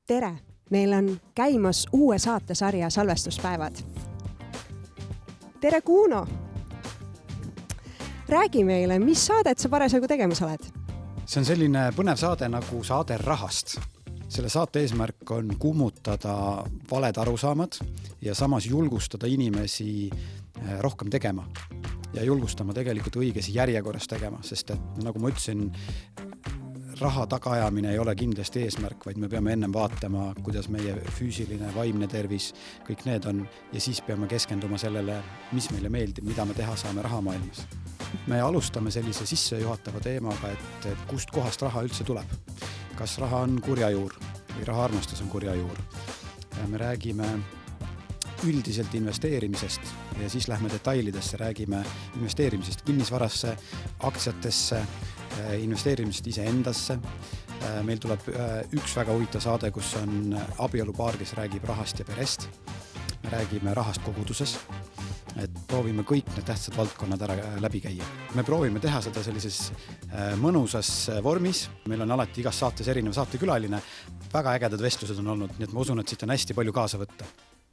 Tere! Meil on käimas uue saatesarja salvestuspäevad. Tere Kuno! Räägi meile, mis saadet sa parasjagu tegemas oled? See on selline põnev saade nagu saade rahast. Selle saate eesmärk on kummutada valed arusaamad ja samas julgustada inimesi rohkem tegema. Ja julgustama tegelikult õiges järjekorras tegema, sest et nagu ma ütlesin, raha tagaajamine ei ole kindlasti eesmärk, vaid me peame ennem vaatama, kuidas meie füüsiline, vaimne tervis, kõik need on, ja siis peame keskenduma sellele, mis meile meeldib, mida me teha saame rahamaailmas. Me alustame sellise sissejuhatava teemaga, et kust kohast raha üldse tuleb. Kas raha on kurja juur või raha armastus on kurja juur. Me räägime üldiselt investeerimisest ja siis lähme detailidesse, räägime investeerimisest kinnisvarasse, aktsiatesse, investeerimisest iseendasse. Meil tuleb üks väga huvitav saade, kus on abielupaar, kes räägib rahast ja perest. Me räägime rahast koguduses, et proovime kõik need tähtsad valdkonnad ära läbi käia. Me proovime teha seda sellises mõnusas vormis. Meil on alati igas saates erinev saatekülaline. Väga ägedad vestlused on olnud, nii et ma usun, et siit on hästi palju kaasa võtta.